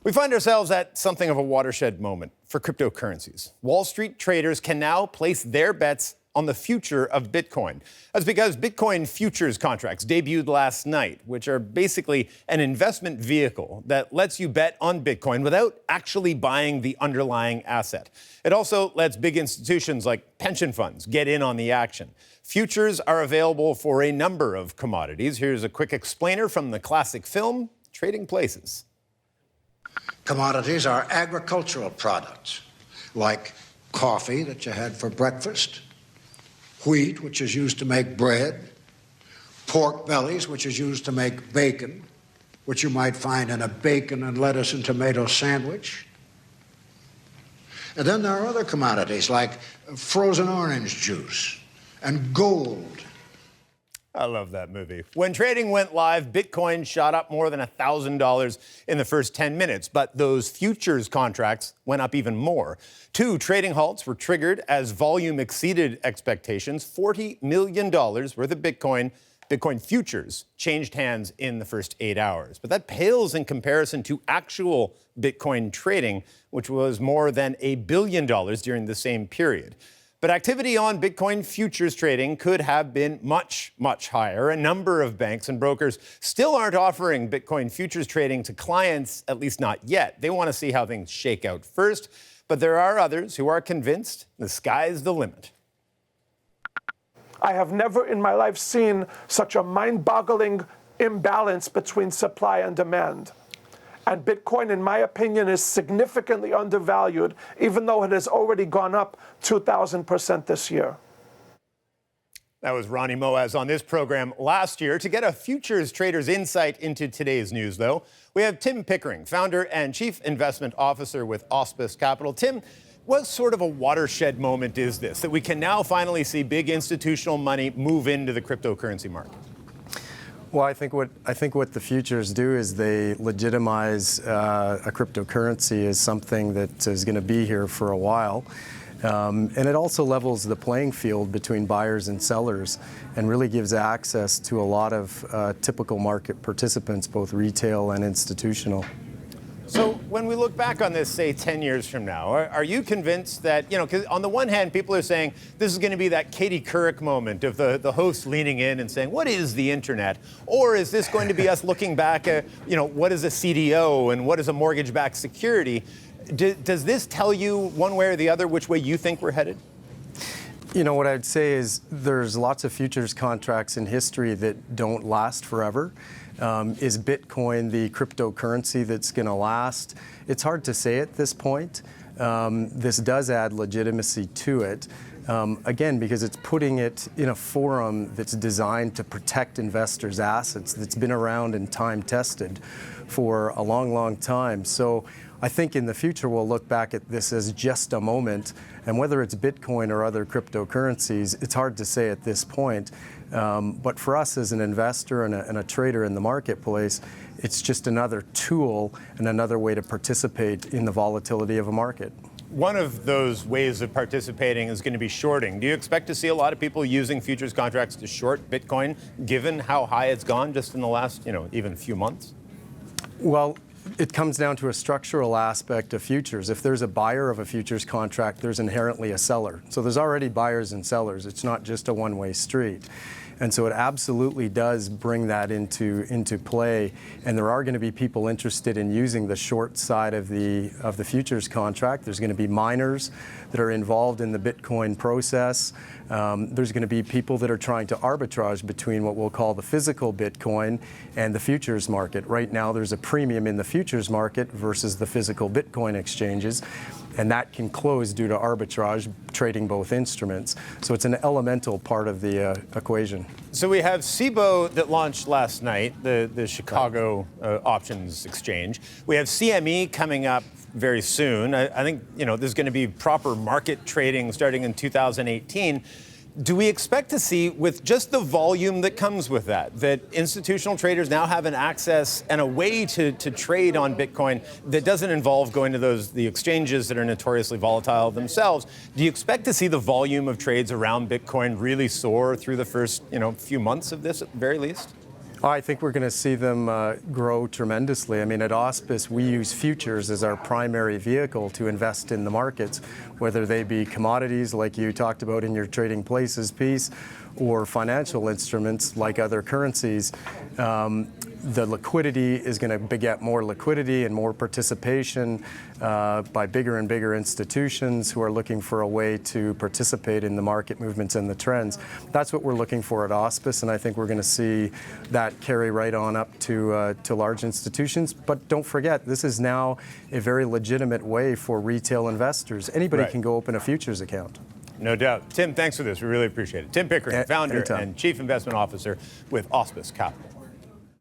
We find ourselves at something of a watershed moment for cryptocurrencies. Wall Street traders can now place their bets on the future of Bitcoin. That's because Bitcoin futures contracts debuted last night, which are basically an investment vehicle that lets you bet on Bitcoin without actually buying the underlying asset. It also lets big institutions like pension funds get in on the action. Futures are available for a number of commodities. Here's a quick explainer from the classic film, Trading Places. Commodities are agricultural products like coffee that you had for breakfast, wheat, which is used to make bread, pork bellies, which is used to make bacon, which you might find in a bacon and lettuce and tomato sandwich. And then there are other commodities like frozen orange juice and gold. I love that movie. When trading went live, Bitcoin shot up more than $1,000 in the first 10 minutes, but those futures contracts went up even more. 2 trading halts were triggered as volume exceeded expectations. $40 million worth of Bitcoin futures changed hands in the first 8 hours. But that pales in comparison to actual Bitcoin trading, which was more than $1 billion during the same period. But activity on Bitcoin futures trading could have been much, much higher. A number of banks and brokers still aren't offering Bitcoin futures trading to clients, at least not yet. They want to see how things shake out first. But there are others who are convinced the sky's the limit. I have never in my life seen such a mind-boggling imbalance between supply and demand. And Bitcoin, in my opinion, is significantly undervalued, even though it has already gone up 2,000% this year. That was Ronnie Moaz on this program last year. To get a futures trader's insight into today's news, though, we have Tim Pickering, founder and chief investment officer with Auspice Capital. Tim, what sort of a watershed moment is this that we can now finally see big institutional money move into the cryptocurrency market? Well, I think what the futures do is they legitimize a cryptocurrency as something that is going to be here for a while. And it also levels the playing field between buyers and sellers and really gives access to a lot of typical market participants, both retail and institutional. So when we look back on this, say, 10 years from now, are you convinced that, because on the one hand, people are saying this is going to be that Katie Couric moment of the host leaning in and saying, what is the internet? Or is this going to be us looking back at, what is a CDO and what is a mortgage-backed security? Does this tell you one way or the other which way you think we're headed? What I'd say is there's lots of futures contracts in history that don't last forever. Is Bitcoin the cryptocurrency that's going to last? It's hard to say at this point. This does add legitimacy to it. Again, because it's putting it in a forum that's designed to protect investors' assets, that's been around and time tested for a long, long time. So I think in the future we'll look back at this as just a moment, and whether it's Bitcoin or other cryptocurrencies, it's hard to say at this point. But for us as an investor and a trader in the marketplace, it's just another tool and another way to participate in the volatility of a market. One of those ways of participating is going to be shorting. Do you expect to see a lot of people using futures contracts to short Bitcoin, given how high it's gone just in the last, even few months? Well, it comes down to a structural aspect of futures. If there's a buyer of a futures contract, there's inherently a seller. So there's already buyers and sellers. It's not just a one-way street. And so it absolutely does bring that into play. And there are going to be people interested in using the short side of the futures contract. There's going to be miners that are involved in the Bitcoin process. There's going to be people that are trying to arbitrage between what we'll call the physical Bitcoin and the futures market. Right now, there's a premium in the futures market versus the physical Bitcoin exchanges. And that can close due to arbitrage, trading both instruments. So it's an elemental part of the equation. So we have Cboe that launched last night, the Chicago Options Exchange. We have CME coming up very soon. I think, there's going to be proper market trading starting in 2018. Do we expect to see, with just the volume that comes with that institutional traders now have an access and a way to trade on Bitcoin that doesn't involve going to the exchanges that are notoriously volatile themselves? Do you expect to see the volume of trades around Bitcoin really soar through the first, few months of this at the very least? I think we're going to see them grow tremendously. I mean, at Auspice, we use futures as our primary vehicle to invest in the markets, whether they be commodities like you talked about in your trading places piece, or financial instruments like other currencies. The liquidity is going to beget more liquidity and more participation by bigger and bigger institutions who are looking for a way to participate in the market movements and the trends. That's what we're looking for at Auspice, and I think we're going to see that carry right on up to large institutions. But don't forget, this is now a very legitimate way for retail investors. Anybody Right. can go open a futures account. No doubt. Tim, thanks for this. We really appreciate it. Tim Pickering, founder Anytime. and Chief Investment Officer with Auspice Capital.